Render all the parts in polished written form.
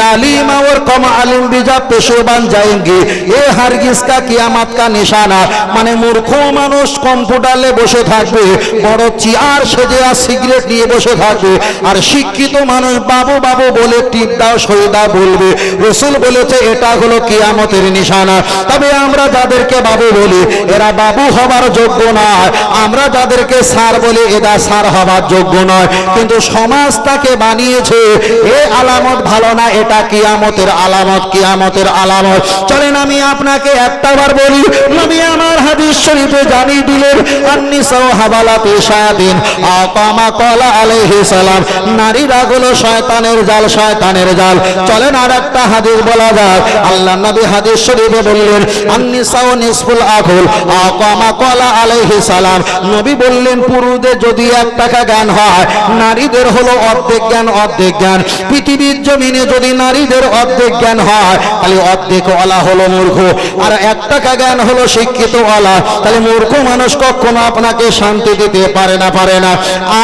आलिम और कम आलिम भी जब पेशे बन जाएंगे ये हरगिज का कियामत का निशाना माने मूर्ख मानुष कम्पिউটারে বসে থাকবে বড় চেয়ার সেজে আর সিগারেট নিয়ে বসে থাকবে আর শিক্ষিত মানুষ বাবু বাবু বলে টিপ দাও সইদা বলবে রাসূল বলেছে এটা হলো কিয়ামতের নিশানা তবে আমরা যাদেরকে বাবু বলি এরা বাবু হবার যোগ্য নয় আমরা যাদেরকে স্যার বলি এরা স্যার হবার যোগ্য নয় কিন্তু সমাজ তাকে বানিয়েছে এই আলামত ভালো না এটা কিয়ামতের আলামত চলেন আমি আপনাকে একটাবার বলি নবী আমার হাদিস শরীফে জানিয়ে দিলেন আন-নিসাউ হাবালাতি শায়াতিন আকামা ক্বালা আলাইহিস সালাম নারীরা হলো শয়তানের জাল চলেন আরেকটা হাদিস বলা যাক আল্লাহর নবী হাদিস শরীফে বললেন আন-নিসাউ নিসফুল আকুল আকামা ক্বালা আলাইহিস সালাম নবী বললেন পুরুষদের যদি 1 টাকা জ্ঞান হয় নারীদের হলো অর্ধেক জ্ঞান পৃথিবীর জমিনে যদি নারীদের অর্ধেক জ্ঞান হয় তাহলে অর্ধেক ওয়ালা হলো মূর্খ আর 1 টাকা জ্ঞান হলো শিক্ষিত ওয়ালা তাহলে মূর্খ মানুষ কখনো আপনাকে শান্তি দিতে পারে না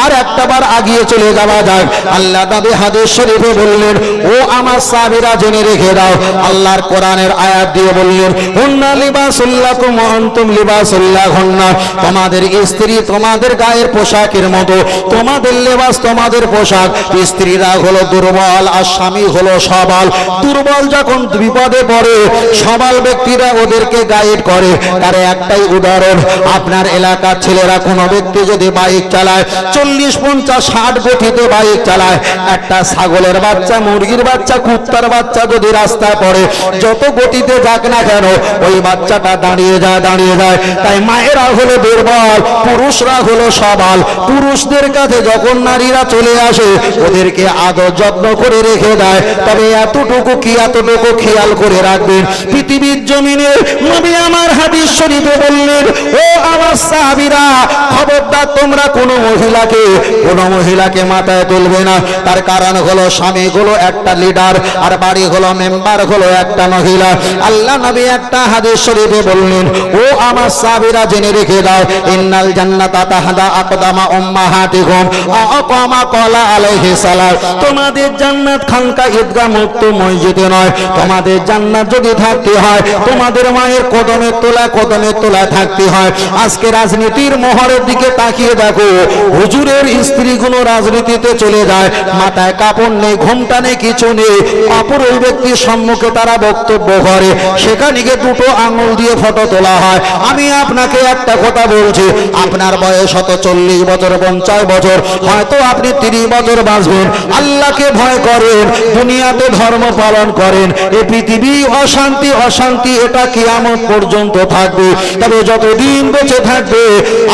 আর একটাবার আগিয়ে চলে যাওয়া যাক আল্লাহ নবী হাদিস শরীফে বললেন ও আমার সাহাবীরা জেনে রেখে দাও আল্লাহর কোরআনের আয়াত দিয়ে বললেন হুন্না লিবাসুল লাকুম ওয়া আনতুম লিবাসুল লাহুন্না তোমাদের স্ত্রী তোমাদের গায়ের পোশাকের মতো তোমাদের লেবাস তোমাদের পোশাক স্ত্রীরা হলো দুর্বল আর স্বামী হলো সবল দুর্বল যখন বিপদে পড়ে সবল ব্যক্তিরা ওদেরকে গাইড করে তার একটাই উদাহরণ আপনার এলাকার ছেলেরা কোনো ব্যক্তি যদি বাইক চালায় 40-50-60 গতিতে বাইক চালায় একটা ছাগলের বাচ্চা মুরগির বাচ্চা কুত্তার বাচ্চা যদি রাস্তায় পড়ে যত গতিতে যাক না কেন ওই বাচ্চাটা দাঁড়িয়ে যায় তাই মায়েরা হলো দুর্বল পুরুষরা হলো সবল পুরুষদের কাছে যখন নারীরা চলে আসে ওদেরকে আদর যত্ন করে রেখে দেয় তবে এতটুকু খেয়াল করে রাখবেন পৃথিবীর জমিনে নবী আমার হাদিস শরীফে বললেন ও আমার সাহাবীরা খবরদার তোমরা কোনো মহিলাকে মাথায় তুলবে না তার কারণ হলো স্বামী হলো একটা লিডার আর বাড়ি হলো মেম্বার হলো একটা মহিলা আল্লাহ নবী একটা হাদিস শরীফে বললেন ও আমার সাহাবীরা জেনে রেখে দাও ইন্নাল জান্নাতা তাহতা আকদামা উম্মাহাতিকুম আকামা ক্বালা আলাইহিস সালাম তোমাদের জান্নাত খানকা ঈদগাহ মুক্ত মসজিদে নয় তোমাদের জান্নাত যদি থাকতে হয় তোমাদের মায়ের কদমে তোলা থাকতে হয় আজকে রাজনীতির মোহরের দিকে তাকিয়ে দেখো হুজুরের স্ত্রীগুলো রাজনীতিতে চলে যায় মাথায় কাপড় নেই ঘোমটা নেই কিছু নেই অপর ওই ব্যক্তির সম্মুখে তারা বক্তব্য করে সেখানে গিয়ে দুটো আঙুল দিয়ে ফটো তোলা হয় আমি আপনাকে একটা কথা বলছি আপনার বয়স হয়তো 40 বছর 50 বছর হয়তো আপনি 30 বছর বাঁচবেন আল্লাহকে ভয় করেন দুনিয়াতে ধর্ম পালন করেন এই পৃথিবী অশান্তি এটা কিয়ামত পর্যন্ত থাকবে তবে যতদিন বেঁচে থাকবে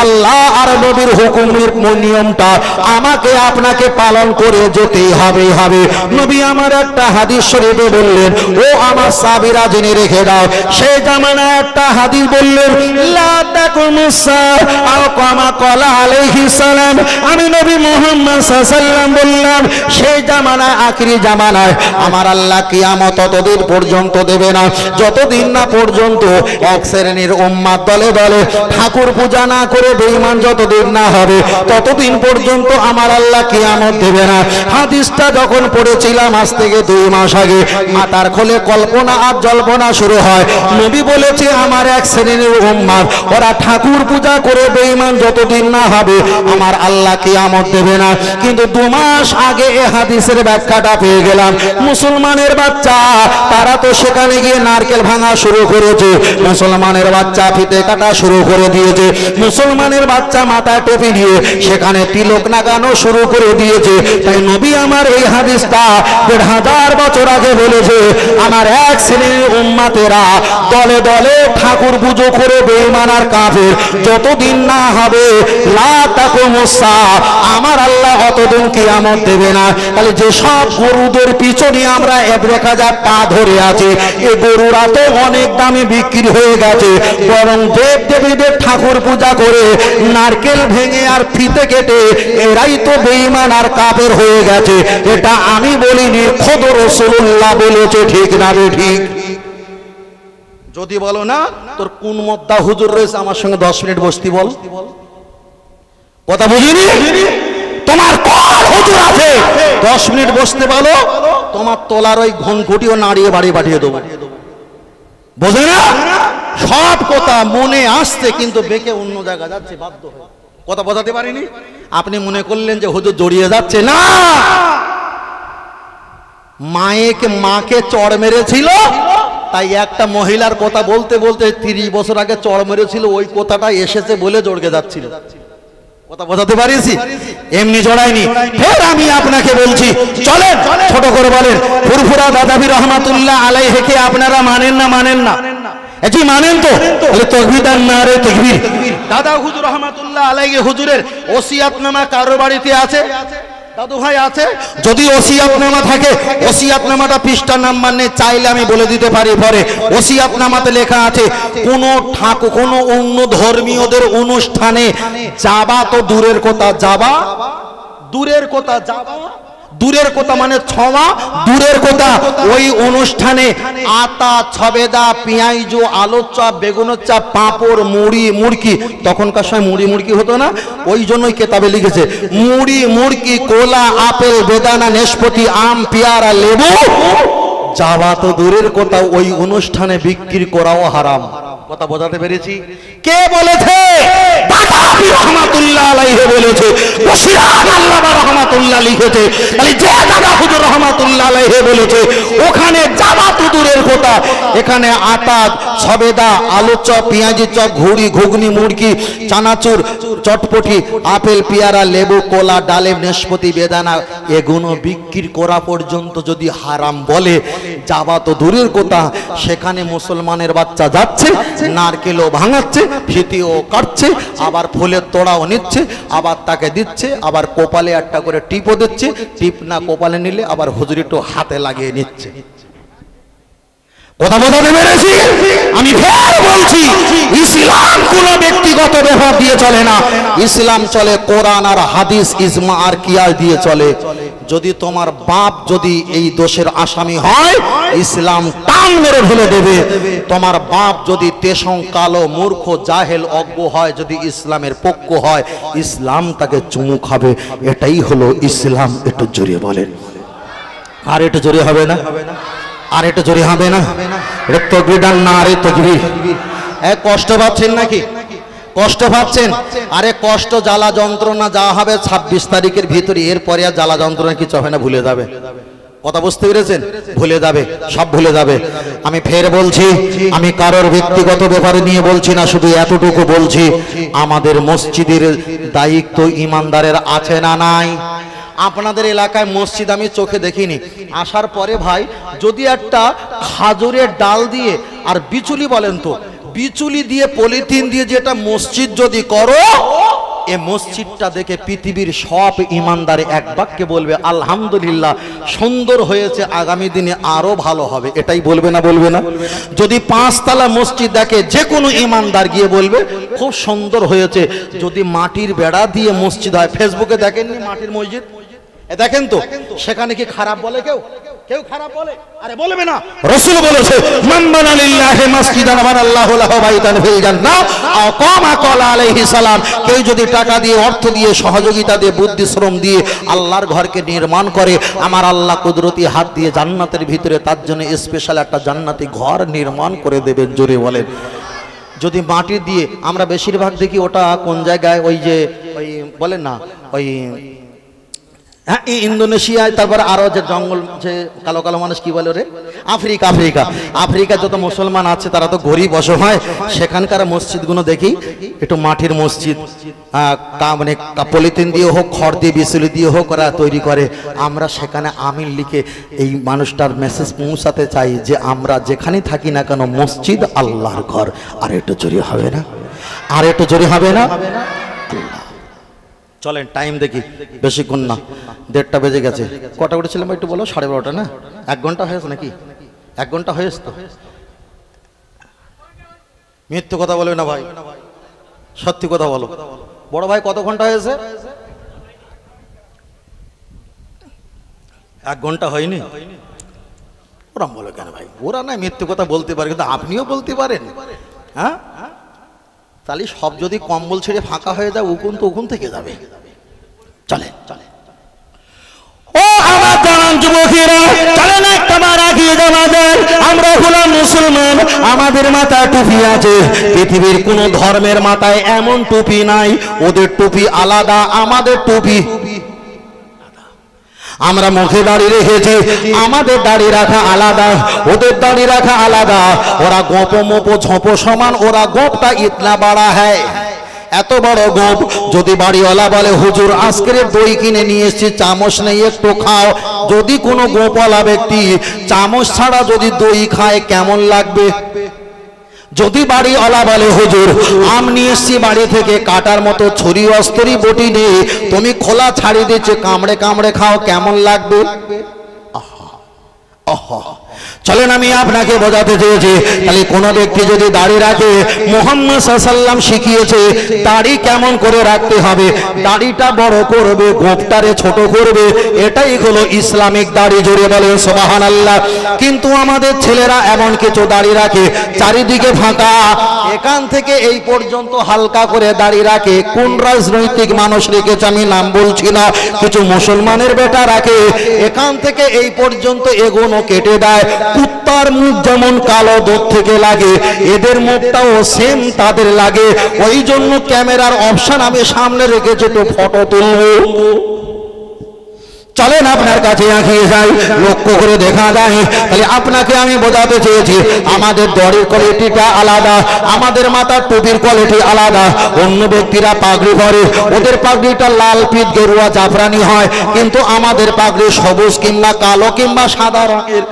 আল্লাহ আর নবীর হুকুমের নিয়মটা আমাকে আপনাকে পালন করে যেতেই হবে নবী আমার একটা হাদিস শরীফে বললেন ও আমার সাহাবীরা জেনে রেখে দাও সেই জামানায় একটা হাদিস বললেন লা তাকুমুসা আও কামা ক্বালা আলাইহিস সালাম আমি নবী মুহাম্মদ সাল্লাল্লাহু আলাইহি ওয়াসাল্লাম বললাম সেই জামানায় আখিরি জামানায় আমার আল্লাহ কিয়ামত ততদিন পর্যন্ত দেবে না যতদিন না পর্যন্ত এক শ্রেণীর উম্মত দলে ঠাকুর পূজা না করে বেঈমান যতদিন না হবে ততদিন পর্যন্ত আমার আল্লাহ কিয়ামত দেবে না হাদিসটা যখন পড়েছিলাম আজ থেকে 2 মাস আগে মাথার খোলে কল্পনা আর জল্পনা শুরু হয় নবী বলেছে আমার এক শ্রেণীর উম্মত ওরা ঠাকুর পূজা করে বেঈমান যতদিন না হবে আমার আল্লাহ কিয়ামত দেবে না কিন্তু 2 মাস আগে এই হাদিসের ব্যাখ্যাটা পেয়ে গেলাম মুসলমানের বাচ্চা তারা তো সেখানে গিয়ে নারকেল ভাঙা শুরু করেছে মুসলমানের বাচ্চা ফিতে কাটা শুরু করে দিয়েছে মুসলমানের বাচ্চা মাথায় টুপি দিয়ে সেখানে তিলক লাগানো শুরু করে দিয়েছে তাই নবী আমার এই হাদিসটা 1000 বছর আগে বলেছে আমার এক শ্রেণীর উম্মতেরা দলে ঠাকুর পুজো করে বেঈমান আর কাফের যতদিন না হবে লা তাকুমুসা আমার আল্লাহ অতদিন কিয়ামত দেবে না তাহলে যে সব গরুদের পিছনে আমরা 1000 পা ধরে আছি এই গরুরা তো অনেক দামে বিক্রি হয়ে গেছে বরং দেবদেবীদের ঠাকুর পূজা করে নারকেল ভেঙে আর ফিতে কেটে এরাই তো বেঈমান আর কাফের হয়ে গেছে এটা আমি বলিনি খোদ রাসূলুল্লাহ বলেছে ঠিক না ঠিক যদি বলো না তোর কোন মদ্দা হুজুর রয়েছে আমার সঙ্গে 10 মিনিট বসতি বল কথা বুঝিনি তোমার হুজুর আছে 10 মিনিট বসতে বলো, তোমার তোলার ওই ঘনঘুটিও নাড়িয়ে বাড়ি পাঠিয়ে দেবো। বোঝে না? সব কথা মনে আসছে কিন্তু বেঁকে অন্য জায়গা যাচ্ছে বাধ্য হয়ে। কথা বোঝাতে পারিনি? আপনি মনে করলেন যে হুজুর জড়িয়ে যাচ্ছে না, মাকে চড় মেরেছিল, তাই একটা মহিলার কথা বলতে বলতে 30 বছর আগে চড় মেরেছিল, ওই কথাটা এসেছে বলে জড়কে যাচ্ছিল। কথা বোঝাতে পারিছি? এমনি জড়াইনি। ফের আমি আপনাকে বলছি, চলেন ছোট করে বলেন, ফুরফুরা দাদাবি রহমাতুল্লাহ আলাইহিকে আপনারা মানেন না? মানেন না? এটি মানেন তো? তাহলে তাকবীর আর নারে তাকবীর। দাদা হুজুর রহমাতুল্লাহ আলাইহি হুজুরের ওসিয়াতনামা কারো বাড়িতে আছে? দাদু ভাই আছে? যদি ওসিয়াতনামা থাকে, ওসিয়াতনামাটা পৃষ্ঠার নাম্বার নেই, চাইলে আমি বলে দিতে পারি পরে। ওসিয়াতনামাতে লেখা আছে, কোন ঠাকুর কোন অন্য ধর্মীয়দের অনুষ্ঠানে যাবা তো দূরের কথা, যাবা দূরের কথা, যাবা দূরের কথা মানে ছোঁয়া দূরের কথা, ওই অনুষ্ঠানে আতা, ছবেদা, পেঁয়াজ, আলুর চপ, বেগুনের চপ, পাঁপড়, মুড়ি, মুড়কি, তখনকার সময় মুড়ি মুড়কি হতো না, ওই জন্যই কেতাবে লিখেছে মুড়ি, মুড়কি, কোলা, আপেল, বেদানা, নাশপাতি, আম, পেয়ারা, লেবু যাওয়া তো দূরের কথা, ওই অনুষ্ঠানে বিক্রি করাও হারাম। কথা বোঝাতে পেরেছি? কে বলেছে? দাদাবি রহমাতুল্লাহ আলাইহি বলেছে, বশিরান আল্লাহ রহমাতুল্লাহ লিখেছে। তাহলে যে দাদা হুজুর রহমাতুল্লাহ আলাইহি বলেছে ওখানে যাওয়া তো দূরের কথা, এখানে আটা, ছবেদা, আলু চপ, পেঁয়াজি চপ, ঘুড়ি, ঘুগনি, মুড়কি, চানাচুর, চটপটি, আপেল, পেয়ারা, লেবু, কোলা, ডালিম, নাশপাতি, বেদানা এগুলো বিক্রি করা পর্যন্ত যদি হারাম বলে, যাওয়া তো দূরের কথা, সেখানে মুসলমানের বাচ্চা যাচ্ছে, নারকেলও ভাঙাচ্ছে, ফিতিও কাটছে, আবার ফুলের তোড়াও নিচ্ছে, আবার তাকে দিচ্ছে, আবার কপালে একটা করে টিপও দিচ্ছে, টিপ না কপালে নিলে আবার হুজুরিটো হাতে লাগিয়ে নিচ্ছে। কথা বোঝাতে পেরেছি? আমি ফের বলছি, ইসলাম কোনো ব্যক্তিগত ব্যাপার দিয়ে চলে না, ইসলাম চলে কোরআন আর হাদিস, ইজমা আর কিয়াস দিয়ে চলে। যদি তোমার বাপ যদি এই দোষের আসামি হয়, ইসলাম টান মেরে ঢেলে দেবে। তোমার বাপ যদি তেসং, কালো, মূর্খ, জাহেল, অজ্ঞ হয়, যদি ইসলামের পক্ষ হয়, ইসলাম তাকে চুমু খাবে। এটাই হলো ইসলাম। একটু জোরে বলেন, আর একটু জোরে হবে না? আর একটু জোরে হবে না? তাকবীর না রে তাকবীর। কষ্ট পাচ্ছেন নাকি? কষ্ট পাচ্ছেন? আরে কষ্ট, জ্বালা, যন্ত্রণা যা হবে 26 তারিখের ভিতরে, এরপরে আর জ্বালা যন্ত্রণা কিছু হবে না, ভুলে যাবে। কথা বুঝতে পেরেছেন? ভুলে যাবে, সব ভুলে যাবে। আমি ফের বলছি, আমি কারোর ব্যক্তিগত ব্যাপারে নিয়ে বলছি না, শুধু এতটুকু বলছি, আমাদের মসজিদের দায়িত্ব ইমানদারের আছে না নাই? আপনাদের এলাকায় মসজিদ আমি চোখে দেখিনি, আসার পরে ভাই যদি একটা খাজুরের ডাল দিয়ে আর বিচুলি, বলেন তো বিচুলি দিয়ে পলিথিন দিয়ে যেটা মসজিদ যদি করো, এ মসজিদটা দেখে পৃথিবীর সব ইমানদারে এক বাক্যে বলবে আলহামদুলিল্লাহ, সুন্দর হয়েছে, আগামী দিনে আরো ভালো হবে। এটাই বলবে না? বলবে না? যদি 5 তলা মসজিদ দেখে, যে কোনো ইমানদার গিয়ে বলবে খুব সুন্দর হয়েছে। যদি মাটির বেড়া দিয়ে মসজিদ হয়, ফেসবুকে দেখেননি মাটির মসজিদ, দেখেন তো, সেখানে কি খারাপ বলে কেউ? কেউ খারাপ বলে? আরে বলবে না। রাসূল বলেছে, মান বানা লিল্লাহি মাসজিদান বানাল্লাহু লাহু বাইতান ফিল জান্নাহ আও কামা ক্বালা আলাইহিস সালাম। কেউ যদি টাকা দিয়ে, অর্থ দিয়ে, সহযোগিতা দিয়ে, বুদ্ধি শ্রম দিয়ে আল্লাহর ঘরকে নির্মাণ করে, আমার আল্লাহ কুদরতি হাত দিয়ে জান্নাতের ভিতরে তার জন্য স্পেশাল একটা জান্নাতি ঘর নির্মাণ করে দেবেন। জোরে বলেন। যদি মাটি দিয়ে, আমরা বেশিরভাগ দেখি ওটা কোন জায়গায়, ওই যে ওই বলেন না, ওই হ্যাঁ ইন্দোনেশিয়ায়, তারপর আরো যে জঙ্গল, যে কালো কালো মানুষ কি বলে রে, আফ্রিকা, আফ্রিকা আফ্রিকা যত মুসলমান আছে তারা তো গরিব অসহায়, সেখানকার মসজিদগুলো দেখি একটু মাটির মসজিদ, মানে পলিথিন দিয়ে হোক, খড় দিয়ে, বিচুলি দিয়ে হোক ওরা তৈরি করে। আমরা সেখানে আমিন লিখে এই মানুষটার মেসেজ পৌঁছাতে চাই যে আমরা যেখানে থাকি না কেন, মসজিদ আল্লাহর ঘর। আর একটু জোরে হবে না? আর একটু জোরে হবে না? চলেন টাইম দেখি, বেশিক্ষণ না, 1:30 বেজে গেছে। কটা উঠেছিলাম একটু বলো? 12:30 না? 1 ঘন্টা হয়েছে নাকি? 1 ঘন্টা হয়েছে তো? মিথ্যে কথা বলবে না ভাই, সত্যি কথা বলো। বড় ভাই কত ঘন্টা হয়েছে? 1 ঘন্টা হয়নি? ওরা বলে কেন ভাই? ওরা না মিথ্যে কথা বলতে পারে, কিন্তু আপনিও বলতে পারেন। হ্যাঁ, তাহলে সব যদি কম্বল ছেড়ে ফাঁকা হয়ে যায়, উকুন তো উকুন থেকে যাবে। চলে চলে যুবকেরা চলেন একবার এগিয়ে যাওয়া যায়। আমরা হলাম মুসলমান, আমাদের মাথায় টুপি আছে। পৃথিবীর কোন ধর্মের মাথায় এমন টুপি নাই, ওদের টুপি আলাদা, আমাদের টুপি। আমরা মুখে দাড়ি রেখেছি, আমাদের দাড়ি রাখা আলাদা, ওদের দাড়ি রাখা আলাদা। ওরা গোপো মোপো ঝোপো সমান, ওরা গোপটা ইতনা বড়া হ্যায়, এত বড় গোপ। যদি বাড়িওয়ালা বলে হুজুর আজকের দই কিনে নিয়ে এসেছি, চামচ নেই একটু খাও, যদি কোনো গোপওয়ালা ব্যক্তি চামচ ছাড়া যদি দই খায় কেমন লাগবে? যদি বাড়িওয়ালা বলে হুজুর আম নিয়ে এসছি বাড়ি থেকে, কাটার মতো ছুরি অস্ত্রই বটি নেই, তুমি খোলা ছাড়ি দিচ্ছে, কামড়ে কামড়ে খাও, কেমন লাগবে? চলেন আমি আপনাকে বোঝাতে চেয়েছি, তাহলে কোন ব্যক্তি যদি দাড়ি রাখে, মুহাম্মদ সাল্লাল্লাহু আলাইহি ওয়াসাল্লাম শিখিয়েছে দাড়ি কেমন করে রাখতে হবে। দাড়িটা বড় করবে, গোঁফটারে ছোট করবে, এটাই হলো ইসলামিক দাড়ি। জোরে বলেন সুবহানাল্লাহ। কিন্তু আমাদের ছেলেরা এমন কিছু দাড়ি রাখে চারিদিকে ফাঁকা, এখান থেকে এই পর্যন্ত হালকা করে দাড়ি রাখে। কোন রাজনৈতিক মানুষ রেখেছে আমি নাম বলছি না, কিছু মুসলমানের বেটা রাখে, এখান থেকে এই পর্যন্ত এগোনো কেটে দেয়। কুত্তার মুখ যেমন কালো দুধ থেকে লাগে, এদের মুখটাও সেম তাদের লাগে। ওই জন্য ক্যামেরার অপশন আমি সামনে রেখেছি, তো ফটো তুলব। চলেন আপনার কাছে এগিয়ে যাই, লক্ষ্য করে দেখা যায়। তাহলে আপনাকে আমি বোঝাতে চেয়েছি আমাদের দাড়ির কোয়ালিটিটা আলাদা, আমাদের মাথার টুপির কোয়ালিটি আলাদা। অন্য ব্যক্তিরা পাগড়ি পরে, ওদের পাগড়িটা লাল পিত গেরুয়া জাফরানি হয়, কিন্তু আমাদের পাগড়ি সবুজ কিংবা কালো কিংবা সাদা রঙের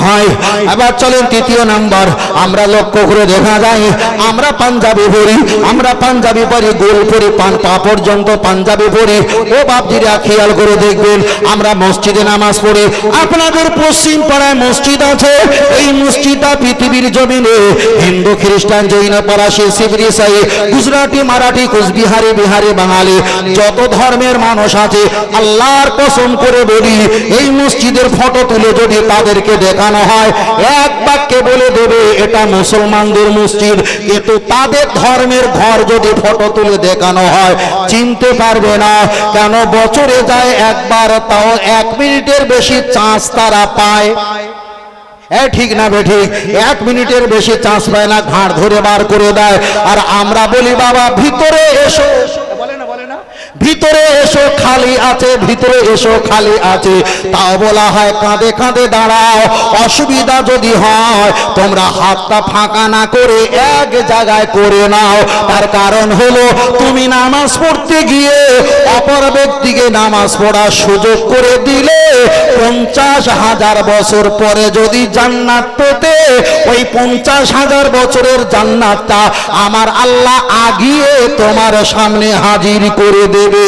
হয়। এবার চলেন তৃতীয় নাম্বার, আমরা লক্ষ্য করে দেখা যায় আমরা পাঞ্জাবি পরি, আমরা পাঞ্জাবি পরি, গোল পরি, পান পা পর্যন্ত পাঞ্জাবি পরি। ও বাপজিরা খেয়াল করে দেখবেন, আমরা মসজিদে নামাজ পড়ি। আপনাদের পশ্চিম পাড়ায় মসজিদ আছে, এই মসজিদটা পৃথিবীর জমিনে হিন্দু খ্রিস্টান জৈন পারাসি শিখ ইসাই গুজরাটি মারাঠি কুচবিহারি বিহারি বাঙালি যত ধর্মের মানুষ আছে, আল্লাহর কসম করে বলি এই মসজিদের ফটো তুলে যদি তাদেরকে দেখানো হয়, এক বাক্যে বলে দেবে এটা মুসলমানদের মসজিদ। কিন্তু তাদের ধর্মের ঘর যদি ফটো তুলে দেখানো হয় চিনতে পারবে না। কেন? বছরে যায় একবার, তাও 1 মিনিটের বেশি চান্স তারা পায়। ঠিক না বেঠিক? 1 মিনিটের বেশি চান্স পায় না, ঘাড় ধরে বার করে দেয়। আর আমরা বলি বাবা ভিতরে এসো, বলে না বলে না, ভিতরে এসো খালি আছে, ভিতরে এসো খালি আছে। তাও বলা হয় কাঁধে কাঁধে দাঁড়াও, অসুবিধা যদি হয় তোমরা হাতটা ফাঁকা না করে এক জায়গায় করে নাও। তার কারণ হলো তুমি নামাজ পড়তে গিয়ে অপর ব্যক্তিকে নামাজ পড়ার সুযোগ করে দিলে 50,000 বছর পরে যদি জান্নাত পেতে, ওই 50,000 বছরের জান্নাতটা আমার আল্লাহ আগিয়ে তোমার সামনে হাজির করে দেবে।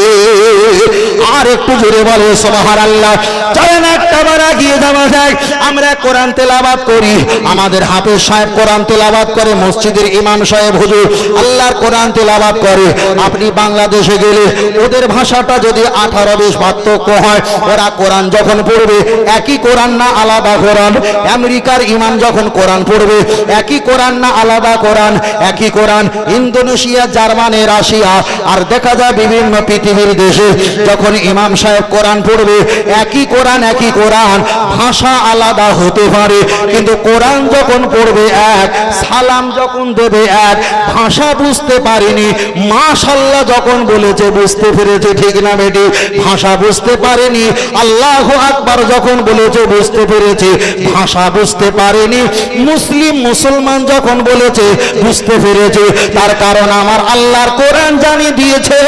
আর একটু জোরে বলে সুবহানাল্লাহ। চলেন একবার এগিয়ে যাওয়া যায়। আমরা কোরআন তেলাওয়াত করি, আমাদের হাফেজ সাহেব কোরআন তেলাওয়াত করে, মসজিদের ইমাম সাহেব হুজুর আল্লাহর কোরআন তেলাওয়াত করে। আপনি বাংলাদেশে গেলে ওদের ভাষাটা যদি 18-20 পার্থক্য হয়, ওরা কোরআন যখন পড়বে একই কোরআন না আলাদা কোরআন। আমেরিকার ইমাম যখন কোরআন পড়বে একই কোরআন না আলাদা কোরআন, একই কোরআন। ইন্দোনেশিয়া, জার্মানি, রাশিয়া আর দেখা যায় বিভিন্ন পৃথিবীর দেশে যখন ইমাম সাহেব কোরআন পড়বে একই কোরআন, একই কোরআন, ভাষা আলাদা হতে পারে, কিন্তু কোরআন যখন পড়বে এক, সালাম যখন দেবে এক, ভাষা বুঝতে পারেনি, মাশাআল্লাহ যখন বলেছে বুঝতে পেরেছে, ঠিক না বেটি? ভাষা বুঝতে পারেনি। আল্লাহু আকবার যখন বলেছে বুঝতে পেরেছে, ভাষা বুঝতে পারেনি। মুসলমান যখন বলেছে বুঝতে পেরেছে। তার কারণ আমার আল্লাহর কোরআন জানিয়ে দিয়েছে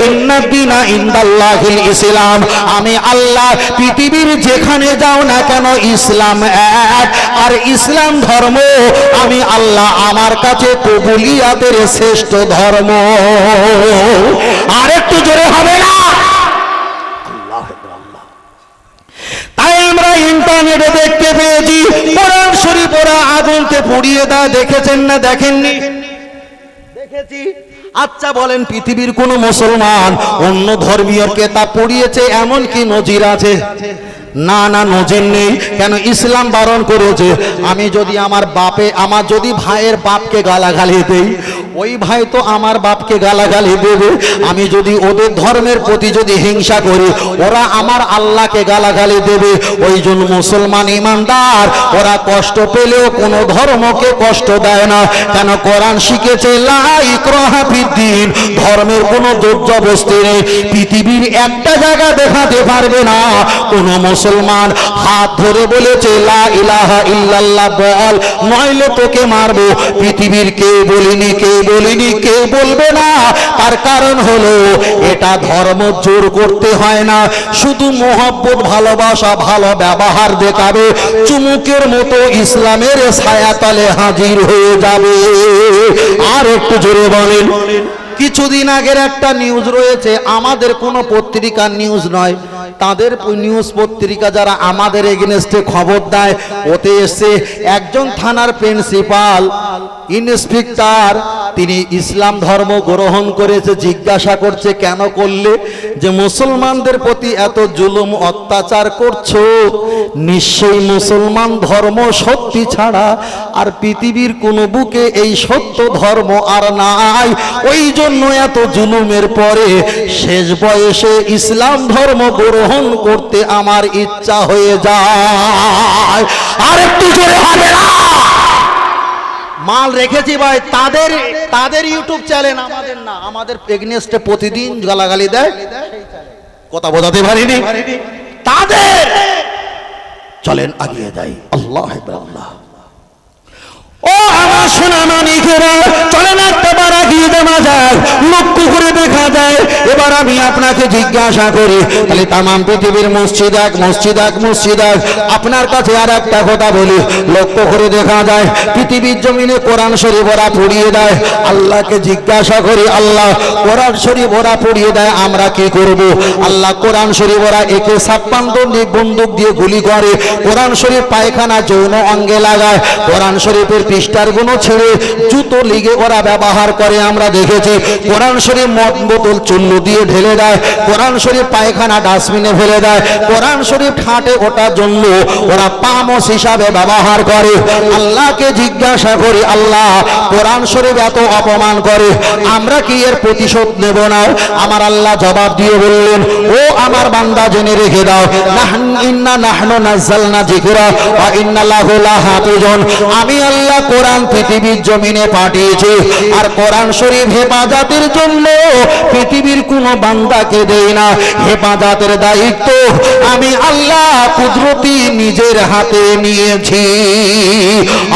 ইন্নাদ্দীনা ইনদাল্লাহিল ইসলাম। আমি আল্লাহ পৃথিবীর যেখানে যাও না কেন ইসলাম এক, আর ইসলাম ধর্ম আমি আল্লাহ আমার কাছে কবুলিয়াতের শ্রেষ্ঠ ধর্ম। আর একটু জোরে হবে না? তাই আমরা ইন্টারনেটে দেখতে পেয়েছি কোরআন শরীফ ওরা আগুনতে পুড়িয়ে দেয়। দেখেছেন না দেখেননি? দেখেছি। আচ্ছা বলেন পৃথিবীর কোন মুসলমান অন্য ধর্মীয় কেতাব পড়িয়েছে এমন কি নজির আছে? না না, নজির নেই। কেন? ইসলাম বারণ করেছে। আমি যদি আমার যদি ভাইয়ের বাপকে গালাগালি দেই, ওই ভাই তো আমার বাপকে গালাগালি দেবে, আমি যদি ওদের ধর্মের প্রতি যদি হিংসা করি ওরা আমার আল্লাহকে গালাগালি দেবে। ওই জন্য মুসলমান ইমানদার ওরা কষ্ট পেলেও কোনো ধর্মকে কষ্ট দেয় না। কেন? কোরআন শিখেছে লা ইকরাহা ফিদ্দিন, ধর্মের কোনো জবরদস্তি নেই। পৃথিবীর একটা জায়গা দেখাতে পারবে না কোন মুসলমান হাত ধরে বলেছে লা ইলাহা ইল্লাল্লাহ বল, নইলে তোকে মারবো। পৃথিবীর কেউ বলিনি, কেউ বলিনি, কেউ বলবে না। তার কারণ হলো এটা ধর্ম জোর করতে হয় না, শুধু মোহব্বত, ভালোবাসা, ভালো ব্যবহার দেখাবে, চুমুকের মতো ইসলামের ছায়াতলে হাজির হয়ে যাবে। আর একটু জোরে বলেন। কিছুদিন আগের একটা নিউজ রয়েছে, আমাদের কোনো পত্রিকার নিউজ নয়, তাদের নিউজ পত্রিকা যারা আমাদের এগেনস্টে খবর দেয়, ওতে এসে একজন থানার প্রিন্সিপাল ইন্সপেক্টর তিনি ইসলাম ধর্ম গ্রহণ করেছে। জিজ্ঞাসা করছে কেন করলে? যে মুসলমানদের প্রতি এত জুলুম অত্যাচার করছো, নিশ্চয়ই মুসলমান ধর্ম সত্যি ছাড়া আর পৃথিবীর কোন বুকে এই সত্য ধর্ম আর নাই। ওই জন্য এত জুলুমের পরে শেষ বয়সে ইসলাম ধর্ম গ্রহণ করতে আমার ইচ্ছা হয়ে যায়। আর একটু জোরে হবে না। মাল রেখেছি ভাই, তাদের ইউটিউব চ্যানেল, আমাদের না। আমাদের এগেইনস্টে প্রতিদিন গালাগালি দেয়, কথা বোঝাতে পারিনি তাদের। চলেন আগিয়ে যাই। আল্লাহ আল্লাহ। ও আমার সোনা মানিকেরা, চলেন একবার আগিয়ে যাওয়া যায়। লক্ষ্য করে দেখা যায়, এবার আমি আপনাকে জিজ্ঞাসা করি, তাহলে তামাম পৃথিবীর মসজিদ এক, মসজিদ এক, মসজিদ এক। আপনার কাছে আর একটা কথা বলি, লক্ষ্য করে দেখা যায় পৃথিবীর জমিনে কোরআন শরীফ ওরা পড়িয়ে দেয়। আল্লাহকে জিজ্ঞাসা করি, আল্লাহ কোরআন শরীফ ওরা পড়িয়ে দেয়, আমরা কি করব? আল্লাহ কোরআন শরীফ ওরা একে 56 বন্দুক দিয়ে গুলি করে, কোরআন শরীফ পায়খানা যৌন অঙ্গে লাগায়, কোরআন শরীফের পৃষ্ঠার গুলো ছেড়ে জুতো লিগে ওরা ব্যবহার করে আমরা দেখেছি। কোরআন শরীফ মদ বোতল চুল্লু দিয়ে ঢেলে দেয়, কোরআন শরীফ পায়খানা ডাস্টবিনে ফেলে দেয়, কোরআন শরীফ ঠাটে ওটার জন্য ওরা পামস হিসাবে ব্যবহার করে। আল্লাহকে জিজ্ঞাসা করি, আল্লাহ কোরআন শরীফ এত অপমান করে, আমরা কি এর প্রতিশোধ নেব না? আমার আল্লাহ জবাব দিয়ে বললেন, ও আমার বান্দা জেনে রেখে দাও, ইন্না নাহনু নাযালনা যিকরা ওয়া ইন্না লাহু লাহাফিজুন। আমি আল্লাহ কোরআন পৃথিবীর জমিনে পাঠিয়েছি, আর কোরআন শরীফ হেফাজতের জন্য পৃথিবীর কোন বান্দাকে দেই না। হেফাজতের দায়িত্ব আমি আল্লাহ কুদরতি নিজের হাতে নিয়েছি।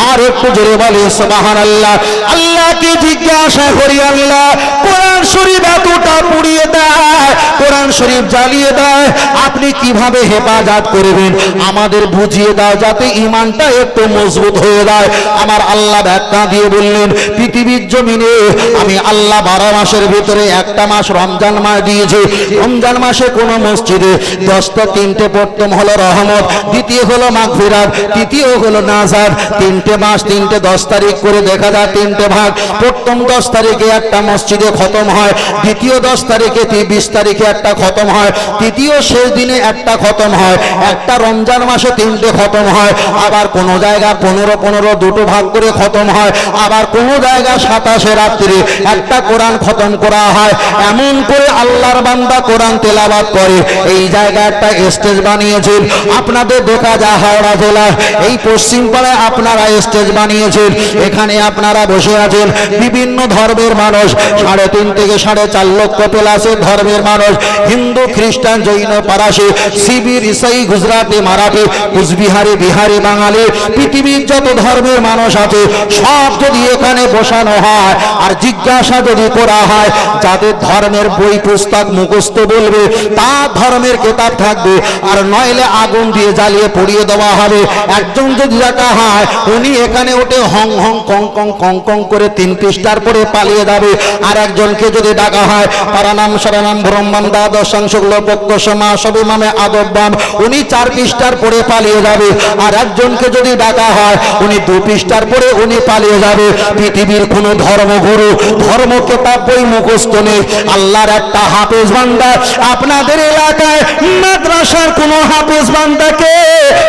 আর একটু জোরে বলে সুবহানাল্লাহ। আল্লাহকে জিজ্ঞাসা করি, আল্লাহ কোরআন শরীফ এতটা পুড়িয়ে দেয়, কোরআন শরীফ জ্বালিয়ে দেয়, আপনি কিভাবে হেফাজত করবেন? আমাদের বুঝিয়ে দাও যাতে ঈমানটা একটু মজবুত হয়ে যায়। আমার আল্লাহ ব্যাখ্যা দিয়ে বললেন, পৃথিবীর জমিনে আমি আল্লাহ 12 মাসের ভিতরে একটা মাস রমজান মাস দিয়েছি। রমজান মাসে কোন মসজিদে 10টা 3টে প্রথম হলো রহমত, দ্বিতীয় হলো মাগফিরাত, তৃতীয় হলো নাজাত। 3টে মাস 3টে 10 তারিখ করে দেখা যায় 3টে ভাগ। প্রথম 10 তারিখে একটা মসজিদে খতম হয়, দ্বিতীয় 10 তারিখে 20 তারিখে একটা খতম হয়, তৃতীয় শেষ দিনে একটা খতম হয়। একটা রমজান মাসে 3টে খতম হয়, আবার কোন জায়গা 15 দুটো ভাগ করে খতম হয়, আবার কোন জায়গা 27 রাত্রে একটা কোরআন খতম করা হয়। এমন করে আল্লাহর বান্দা কোরআন তেলাওয়াত করে। এই জায়গা একটা স্টেজ বানিয়েছেন, আপনাদের দেখা যায় হাওড়া জেলায় এই পশ্চিম পাড়ায় আপনারা স্টেজ বানিয়েছেন। এখানে আপনারা বসে আছেন, বিভিন্ন ধর্মের মানুষ, 3.5 থেকে 4.5 লক্ষ প্লাসের ধর্মের মানুষ, হিন্দু, খ্রিস্টান, জৈন, পারাসি, শিবির, ইসাই, গুজরাটি, মারাঠি, কুচবিহারি, বিহারি, বাঙালি, পৃথিবীর যত ধর্মের মানুষ আছে সব যদি এখানে বসানো হয় আর জিজ্ঞাসা যদি করা হয়, যাদের ধর্মের বই পুস্তক মুখস্থ বলবে তার ধর্মের কিতাব থাকবে, আর নইলে আগুন দিয়ে জ্বালিয়ে পুড়িয়ে দেওয়া হবে। একজন যদি ডাকা হয় উনি এখানে উঠে হং হং কং কং কং কং করে 3 পৃষ্ঠার পরে পালিয়ে যাবে। আর একজনকে যদি ডাকা হয় পারানাম শরণাম ব্রহ্মম দ্বাদশাং শুক্লপক্ষ সমাসবিমামে আদব্বাম, উনি 4 পৃষ্ঠার পরে পালিয়ে যাবে। আর একজনকে যদি ডাকা হয় উনি 2 পৃষ্ঠার পরে উনি তুমি পালিয়ে যাবে। পৃথিবীর কোনো ধর্মগুরু ধর্ম কেতাব বই মুখস্থ নেই। আল্লাহর একটা হাফেজ বান্দা আপনাদের এলাকায় মাদ্রাসার কোনো হাফেজ বান্দাকে,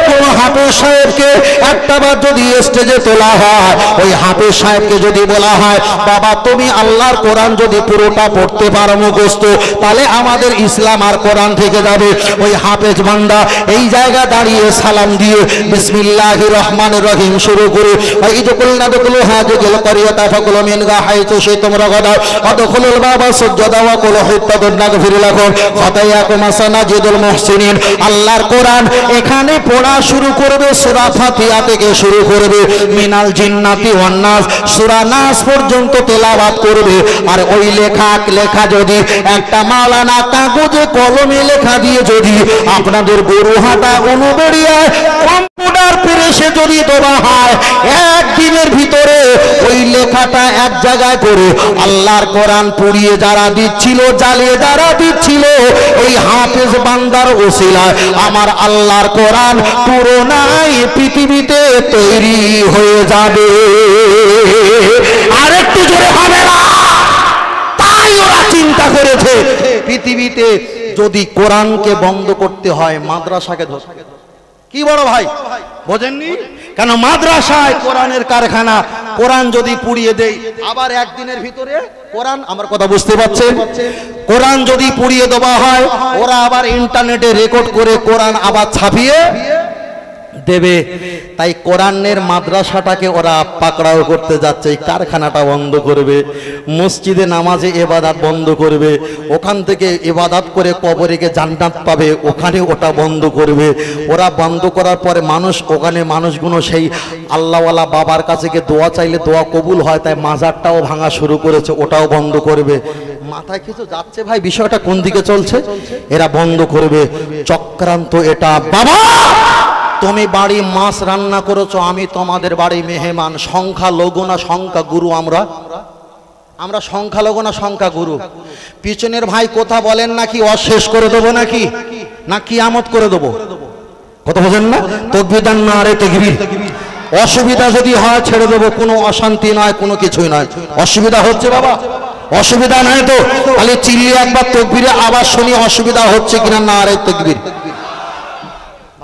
কোনো হাফেজ সাহেবকে একটাবার যদি স্টেজে তোলা হয়, ওই হাফেজ সাহেবকে যদি বলা হয় বাবা তুমি আল্লাহর কোরআন যদি পুরোটা পড়তে পারো মুখস্থ, তাহলে আমাদের ইসলাম আর কোরআন থেকে যাবে। ওই হাফেজ বান্দা এই জায়গা দাঁড়িয়ে সালাম দিয়ে বিসমিল্লাহির রহমানির রহিম শুরু করে এই যে কুলনা দকুল হাজিল করিয়াতা ফাকুল মিন গাহাইতু শাইতুম রাগাদা আদখুলুল বাবা সুজদা ওয়া কুল হিত্তাদুন নাগফির লাকুম ফাতায়াকুম সানাজিদুল মুহসিনিন। আল্লাহর কোরআন এখানে পড়া শুরু করবে, সূরা ফাতিহা থেকে শুরু করবে, মিনাল জিন্নাতি ওয়ান নাস সূরা নাস পর্যন্ত তেলাওয়াত করবে। আর ওই লেখা যদি একটা মাওলানা কাগজে কলমে লেখা দিয়ে যদি আপনাদের গরুহাটা উলুবেড়িয়া কম্পিউটার প্রেসে যদি দেওয়া হয়, একদিনের ভিতরে ওই লেখাটা এক জায়গায় করে আল্লাহর কোরআন পুড়িয়ে যারা দিচ্ছিল, জ্বালিয়ে যারা দিচ্ছিল, ওই হাফেজ বান্দার ওসিলায় আমার আল্লাহর কোরআন পুরো নাই পৃথিবীতে তৈরি হয়ে যাবে। আরেকটু জোরে হবে না? তাই ওরা চিন্তা করেছে পৃথিবীতে যদি কোরআনকে বন্ধ করতে হয় মাদ্রাসাকে ধরতে। কি বড় ভাই বোঝেননি কেন? মাদ্রাসায় কোরআনের কারখানা, কোরআন যদি পুড়িয়ে দেই আবার একদিনের ভিতরে কোরআন, আমার কথা বুঝতে পারছেন, কোরআন যদি পুড়িয়ে দেওয়া হয় ওরা আবার ইন্টারনেটে রেকর্ড করে কোরআন আবার ছাপিয়ে দেবে। তাই কোরআনের মাদ্রাসাটাকে ওরা পাকড়াও করতে যাচ্ছে, এই কারখানাটা বন্ধ করবে, মসজিদে নামাজে ইবাদত বন্ধ করবে, ওখান থেকে ইবাদত করে কবরে গিয়ে জান্নাত পাবে, ওখানে ওটা বন্ধ করবে। ওরা বন্ধ করার পরে মানুষ, ওখানে মানুষগুলো সেই আল্লাহওয়ালা বাবার কাছে গিয়ে দোয়া চাইলে দোয়া কবুল হয়, তাই মাজারটাও ভাঙা শুরু করেছে, ওটাও বন্ধ করবে। মাথায় কিছু যাচ্ছে ভাই, বিষয়টা কোন দিকে চলছে? এরা বন্ধ করবে, চক্রান্ত এটা। বাবা তুমি বাড়ি মাছ রান্না করেছো, আমি তোমাদের বাড়ি মেহমান। সংখ্যা লঘু না সংখ্যা গুরু? আমরা সংখ্যা লঘু না সংখ্যা গুরু? পিছনের ভাই কথা বলেন নাকি অশেষ করে দেবো নাকি, না কিয়ামত করে দেবো? কথা বোঝেন না? তাকবীর দেন না রে তাকবীর। অসুবিধা যদি হয় ছেড়ে দেবো, কোনো অশান্তি নয়, কোনো কিছুই নয়। অসুবিধা হচ্ছে বাবা? অসুবিধা নাই তো? তাহলে চিল্লিয়ে একবার তাকবীরে আবার শুনি অসুবিধা হচ্ছে কিনা। না রে তাকবীর।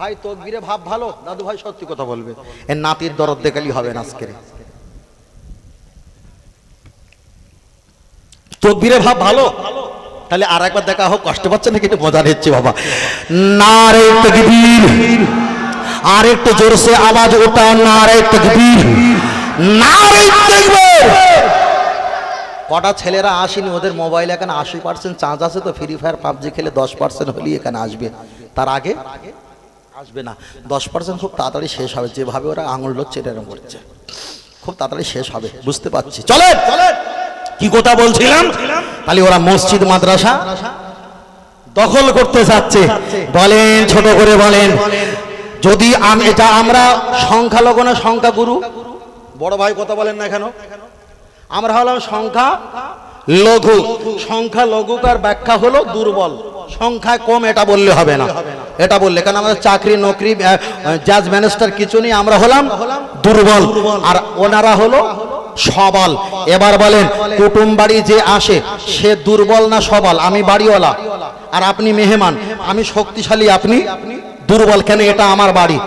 ভাই তাকবীরে ভাব ভালো, দাদু ভাই সত্যি কথা বলবে, এর নাতির দরদ দেখালি হবে না। আজকে তাকবীরে ভাব ভালো, তাহলে আর একবার দেখা হোক। কষ্ট পাচ্ছে নাকি? একটু মজা নিচ্ছে বাবা। নারে তাকবীর, আর একটু জোরসে আওয়াজ ওঠা। নারে তাকবীর, নারে তাকবীর। কটা ছেলেরা আসেনি, ওদের মোবাইলে এখানে 80% চার্জ আছে, তো ফ্রি ফায়ার পাবজি খেলে 10% হলেই এখানে আসবে, তার আগে আসবে না। 10% খুব তাড়াতাড়ি শেষ হবে, যেভাবে ওরা আঙুল লোচ্ছে এরকম করছে, খুব তাড়াতাড়ি শেষ হবে, বুঝতে পারছি। চলেন, কি কথা বলছিলাম? তাহলে ওরা মসজিদ মাদ্রাসা দখল করতে যাচ্ছে। বলেন, ছোট করে বলেন, যদি এটা আমরা সংখ্যালঘু না সংখ্যা গুরু? বড় ভাই কথা বলেন না কেন? আমরা হলাম সংখ্যা লঘু। সংখ্যা লঘুকার ব্যাখ্যা হলো দুর্বল, সংখ্যায় কম এটা বললে হবে না। এটা বললে, কারণ আমাদের চাকরি নকরি জাজ ম্যানেজার কিছু নেই, আমরা হলাম দুর্বল, আর ওনারা হলো সবল। এবার বলেন, কুটুম বাড়ি যে আসে সে দুর্বল না সবল? আমি বাড়িওয়ালা আর আপনি মেহমান, আমি শক্তিশালী, আপনি দুর্বল। কেন? এটা আমার বাড়ি।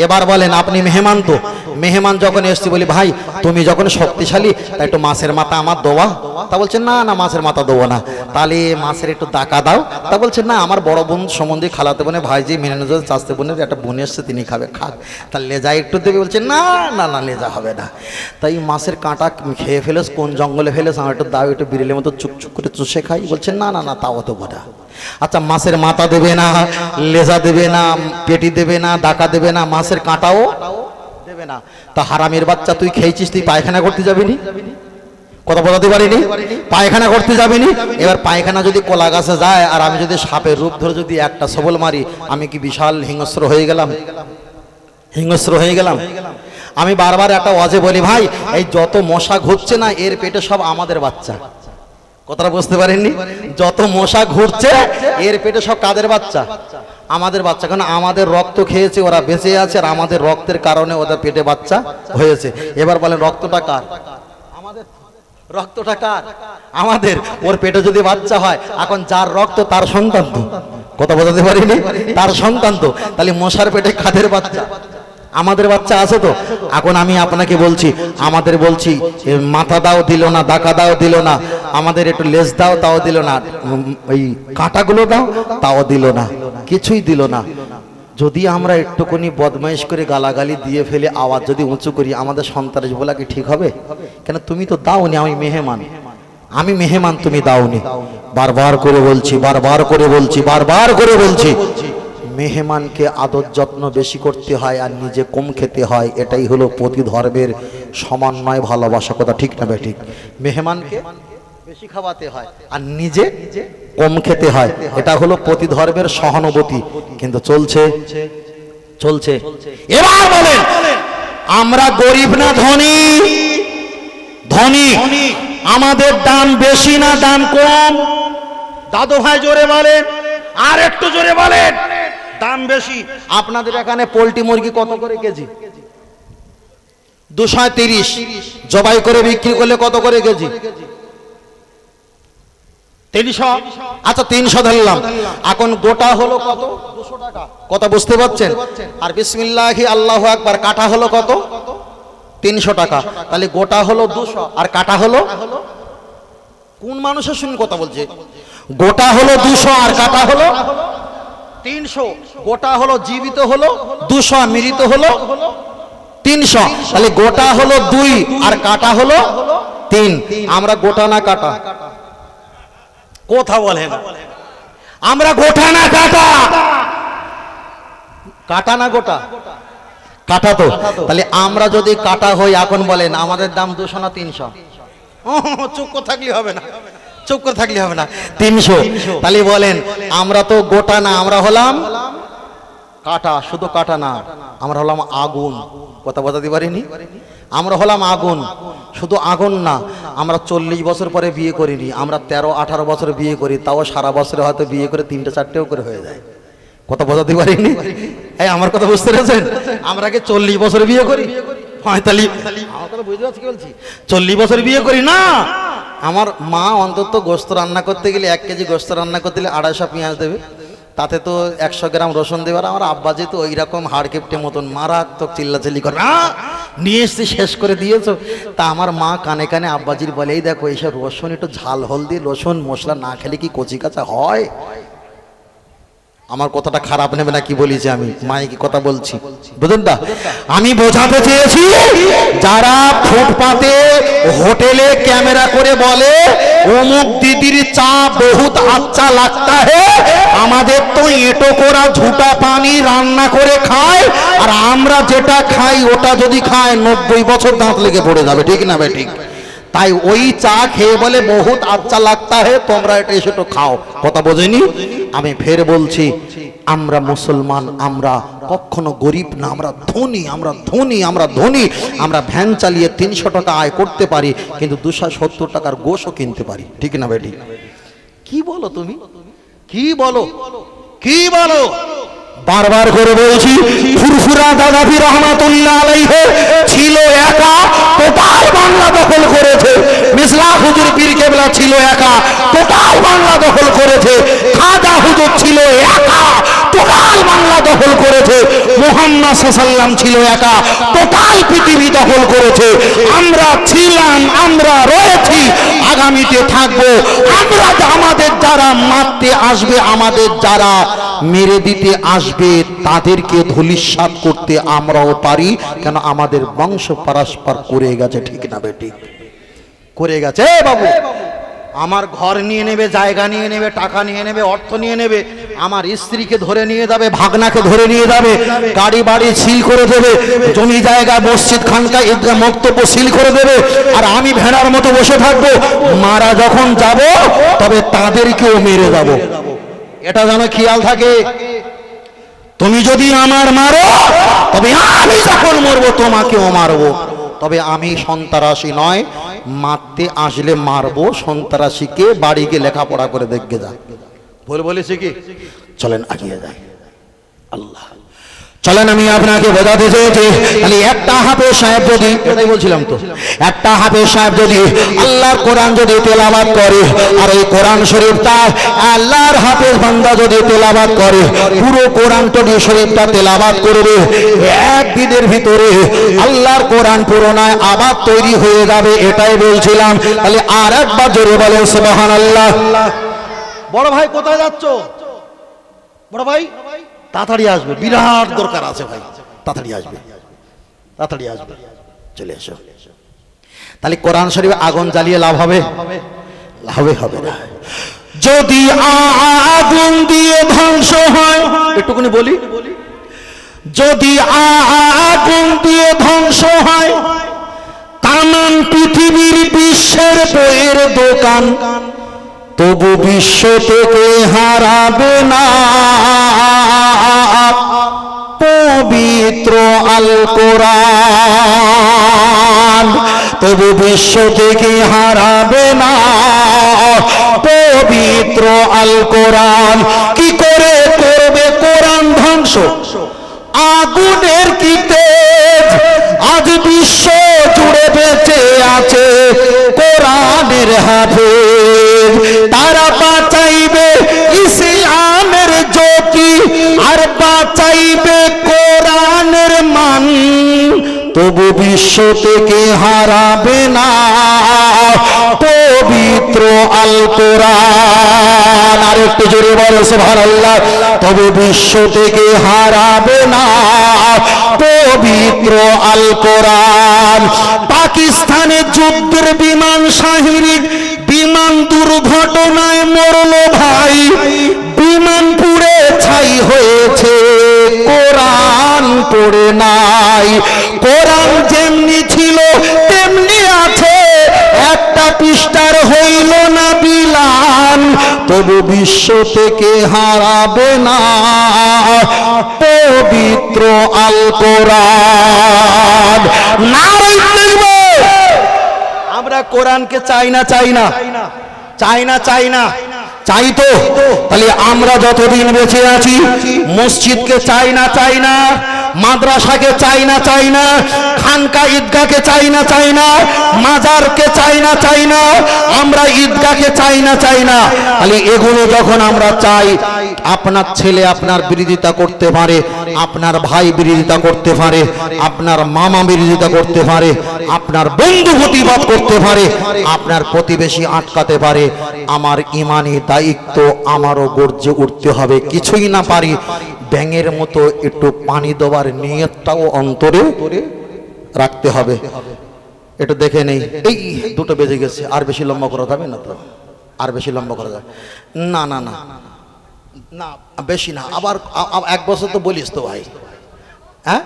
এবার বলেন, আপনি মেহমান, তো মেহমান যখন এসছি বলি ভাই তুমি যখন শক্তিশালী তাই একটু মাছের মাথা আমার দেওয়া। তা বলছে না না মাছের মাথা দেবো না। তাহলে মাছের একটু দাকা দাও। তা বলছে না আমার বড় বোন সম্বন্ধে খালাতে বোনে ভাইজি মেনানোজ চাষতে বোনের একটা বোন এসছে, তিনি খাবে, খাক। তার লেজা একটু দেবে। বলছে না না না লেজা হবে না। তাই মাছের কাঁটা খেয়ে ফেলেস, কোন জঙ্গলে ফেলেস, আমার একটু দাও, একটু বিড়ালের মতো চুপচুপ করে চুষে খাই। বলছে না না না তাও দেবো না। আচ্ছা মাছের মাথা দেবে না, লেজা দেবে না, পেটি দেবে না, দাকা দেবে না, মাছের কাঁটাও দেবে না। তা হারামের বাচ্চা তুই খেয়েছিস, তুই পায়খানা করতে যাবি নি? কথা বলাতে পারিনি? পায়খানা করতে যাবি নি? এবার পায়খানা যদি কলা গাছে যায় আর আমি যদি সাপের রূপ ধরে যদি একটা সবল মারি, আমি কি বিশাল হিংস্র হয়ে গেলাম? হিংস্র হয়ে গেলাম। আমি বারবার একটা ওয়াজে বলি ভাই, এই যত মশা ঘুরছে না এর পেটে সব আমাদের বাচ্চা। কথাটা বুঝতে পারেননি? যত মশা ঘুরছে এর পেটে সব কাদের বাচ্চা? আমাদের বাচ্চা। কারণ আমাদের রক্ত খেয়েছে, ওরা বেঁচে আছে, আর আমাদের রক্তের কারণে ওদের পেটে বাচ্চা হয়েছে। এবার বলেন রক্তটা কার? আমাদের। রক্তটা কার? আমাদের। ওর পেটে যদি বাচ্চা হয়, এখন যার রক্ত তার সন্তান তো। কথা বোঝাতে পারিনি? তার সন্তান তো। তাহলে মশার পেটে কাদের বাচ্চা? আমাদের বাচ্চা আছে তো। এখন আমি আপনাকে বলছি, আমাদের বলছি মাথা দাও দিল না, দাকা দাও দিল না, আমাদের একটু লেজ দাও তাও দিল না, ওই কাঁটাগুলো দাও তাও দিল না, কিছুই দিল না। যদি আমরা একটুখানি বদমাইশ করে গালাগালি দিয়ে ফেলে আওয়াজ যদি উঁচু করি, আমাদের সন্তান বলা কি ঠিক হবে? কেন তুমি তো দাওনি, আমি মেহমান, আমি মেহমান, তুমি দাওনি। বারবার করে বলছি, বারবার করে বলছি, বারবার করে বলছি, মেহমানকে আদর যত্ন বেশি করতে হয় আর নিজে কম খেতে হয়। এটাই হলো প্রতি ধর্মের সমন্বয়, ভালোবাসা। কথা ঠিক না বেঠিক? মেহমানকে বেশি খাওয়াতে হয় আর নিজে কম খেতে হয়, এটা হলো প্রতি ধর্মের সহানুভূতি। কিন্তু চলছে চলছে। এবার বলেন, আমরা গরিব না ধনী? ধনী। আমাদের দাম বেশি না দাম কম? দাদু ভাই জোরে বলেন, আর একটু জোরে বলেন। দাম বেশি। আপনাদের এখানে পোল্ট্রি মুরগি কত করে কেজি? 230। জবাই করে বিক্রি করলে কত করে কেজি? 300। আচ্ছা 300 ধরলাম। এখন গোটা হলো কত? 200 টাকা। কথা বুঝতে পারছেন? আর বিসমিল্লাহি আল্লাহু আকবার কাটা হলো কত? 300 টাকা। তাহলে গোটা হলো 200 আর কাটা হলো? কোন মানুষের সঙ্গে কথা বলছে? গোটা হলো 200 আর কাটা হলো 300। গোটা হলো জীবিত হলো 200, মৃত হলো 300। তাহলে গোটা হলো 2 আর কাটা হলো 3। আমরা গোটা না কাটা? কথা বলেন, আমরা গোটা না কাটা? কাটা না গোটা? কাটা তো। তাহলে আমরা যদি কাটা হই, এখন বলেন আমাদের দাম 200 না 300? চুপ করে থাকলে হবে না, চুপ করে থাকলে হবে না। 300। তাহলে বলেন আমরা তো গোটা না, আমরা হলাম কাটা। শুধু কাটা না, আমরা হলাম আগুন। কথা বোঝাতে পারিনি? আমরা হলাম আগুন। শুধু আগুন না, আমরা 40 বছর পরে বিয়ে করিনি, আমরা 13-18 বছর বিয়ে করি, তাও সারা বছরে হয়তো বিয়ে করে 3-4টেও করে হয়ে যায়। কথা বোঝাতে পারিনি? এই আমার কথা বুঝতে পেরেছেন? আমরা কি 40 বছর বিয়ে করি? 45। আমার কথা বুঝতে পারছি কি বলছি? 40 বছর বিয়ে করি না। আমার মা অন্তত গোস্ত রান্না করতে গেলে 1 কেজি গোস্ত রান্না করতে গেলে 250 পেঁয়াজ দেবে, তাতে তো 100 গ্রাম রসুন দেবে। আর আমার আব্বা যেহেতু ওই রকম হাড় কেপটে মতন মারাত্মক চিল্লাচিল্লি করে, না নিয়ে এসে শেষ করে দিয়েছো। তা আমার মা কানে কানে আব্বাজির বলে, এই দেখো এইসব রসুন একটু ঝাল হলদি রসুন মশলা না খেলে কি কচি কাঁচা হয়? আমার কথাটা খারাপ নেবে না কি বলিছি আমি? মায়ে কি কথা বলছি বুঝুন না? আমি বোঝাতে চেয়েছি, যারা ফুটপাতে হোটেলে ক্যামেরা করে বলে অমুক দিদির চা বহুত আচ্ছা লাগতা হে, আমাদের তো এঁটো করা ঝুটা পানি রান্না করে খায়, আর আমরা যেটা খাই ওটা যদি খায় 90 বছর দাঁত লেগে পড়ে যাবে। ঠিক না বে ঠিক? তাই ওই চা খেয়ে বলে বহুত আচ্ছা লাগতা হে, তোমরা এটা এসে তো খাও। কথা বোঝেনি? আমি ফের বলছি, আমরা মুসলমান, আমরা কখনো গরিব না, আমরা ধনী, আমরা ধনী, আমরা ধনী। আমরা ভ্যান চালিয়ে 300 টাকা আয় করতে পারি, কিন্তু 270 টাকার গোশও কিনতে পারি। ঠিক না বেটি? কি বলো তুমি? কি বলো? কি বলো? বারবার করে বলছি, ফুরফুরা দাদাবি রহমাতুল্লাহ আলাইহি ছিল একা, টোটাল বাংলা দখল করেছে। মিসলা হুজুর পীর কেবলা ছিল একা, টোটাল বাংলা দখল করেছে। খাজা হুজুর ছিল একা, টোটাল বাংলা দখল করেছে। মুহাম্মদ সাল্লাল্লাহু ছিল একা, টোটাল পৃথিবী দখল করেছে। আমরা ছিলাম, আমরা রয়েছি, আগামীতে থাকবো। আমরা আমাদের যারা মারতে আসবে, আমাদের যারা মেরে দিতে আসবে, তাদেরকে ধূলিসাৎ করতে আমরাও পারি। কেন? আমাদের বংশ পরস্পর করে গেছে। ঠিক না বেটি? করে গেছে। বাবু আমার ঘর নিয়ে নেবে, জায়গা নিয়ে নেবে, টাকা নিয়ে নেবে, অর্থ নিয়ে নেবে, আমার স্ত্রীকে ধরে নিয়ে যাবে, ভাগনাকে ধরে নিয়ে যাবে, গাড়ি বাড়ি সিল করে দেবে, জমি জায়গা মসজিদ খানকা ঈদগাহ মক্তব্য সিল করে দেবে, আর আমি ভেড়ার মতো বসে থাকবো। মারা যখন যাব তবে তাদেরকেও মেরে যাব। এটা যেন খেয়াল থাকে। তুমি যদি আমার মারো, তবে আমি যখন মরবো তোমাকেও মারবো। তবে আমি সন্ত্রাসী নয়, মারতে আসলে মারবো, সন্ত্রাসীকে বাড়ি গিয়ে লেখাপড়া করে দেখবে যা বলেছে কি। চলেন আগিয়ে যাই। আল্লাহ, চলেন আমি আপনাকে বোঝাতে চেয়েছি, খালি একটা হাফেজ সাহেব যদি, এটাই বলছিলাম তো, একটা হাফেজ সাহেব যদি আল্লাহর কোরআন যদি তেলাওয়াত করে, আর এই কোরআন শরীফটা আল্লাহর হাফেজ বান্দা যদি তেলাওয়াত করে, পুরো কোরআন শরীফটা তেলাওয়াত করবে, একদিনের ভিতরে আল্লাহর কোরআন পুরোনায় আবার তৈরি হয়ে যাবে। এটাই বলছিলাম, খালি আর একবার জোরে বলেন সুবহানাল্লাহ। বড় ভাই কোথায় যাচ্ছ? বড় ভাই তাড়াতাড়ি আসবে, বিরাট দরকার আছে ভাই, তাড়াতাড়ি আসবে, তাড়াতাড়ি আসবে, চলে এসো। তাহলে কোরআন শরীফে আগুন জ্বালিয়ে লাভ হবে? হবে না। যদি আগুন দিয়ে ধ্বংস হয়, একটুখানি বলি, যদি আগুন দিয়ে ধ্বংস হয় তামাম পৃথিবীর বিশ্বের বইয়ের দোকান, তবু বিশ্ব থেকে হারাবে না পবিত্র আল কোরআন, তবু বিশ্ব থেকে হারাবে না পবিত্র আল কোরআন। কি করে করবে কোরআন ধ্বংস? আগুনের কি তেজ, আজ বিশ্ব জুড়ে বেঁচে আছে কোরআনের হাফেজ, তারা বাঁচাইবে ইসলামের জ্যোতি আর বাঁচাইবে কোরআনের মান, তবু বিশ্ব থেকে হারাবে না পবিত্র আল কোরআন। আর একটু জোরে বলো সুবহানাল্লাহ। তবু বিশ্ব থেকে হারাবে না পবিত্র আল কোরআন। পাকিস্তানের যুদ্ধের বিমান শাহিরিক বিমান দুর্ঘটনায় মরল ভাই, বিমান পুড়ে ছাই হয়েছে, কোরআন পড়ে নাই। কোরআন যেমনি ছিল তেমনি আছে, একটা পৃষ্ঠার হইল না বিলান, তবু বিশ্ব থেকে হারাবে না পবিত্র আল কোরআন। নারায়ে তাকবীর। আমরা কোরআনকে চাই না, চাই না, চাই না, চাই না, চাই তো। তাহলে আমরা যতদিন বেঁচে আছি মসজিদকে চাই না, চাই না, মাদ্রাসাকে চাই না, চাই না, খানকা ঈদগাহকে চাই না, চাই না, মাজারকে চাই না, চাই না, আমরা ঈদগাহকে চাই না, চাই না। তাহলে এগুলো যখন আমরা চাই, আপনার ছেলে আপনার বিরোধিতা করতে পারে, আপনার ভাই বিরোধিতা করতে পারে, আপনার মামা বিরোধিতা করতে পারে, আপনার বন্ধু প্রতিবাদ করতে পারে, আপনার প্রতিবেশী আটকাতে পারে, আমার ইমানি দায়িত্ব আমারও গর্জে উঠতে হবে। কিছুই না পারি, ব্যাঙের মতো একটু পানি দেওয়ার নিয়তটাও অন্তরে রাখতে হবে। একটু দেখে নেই, এই 2টো বেজে গেছে, আর বেশি লম্বা করা যাবে না তো? আর বেশি লম্বা করা যাবে না? না না না, বেশি না, আবার 1 বছর তো বলিস তো ভাই, হ্যাঁ।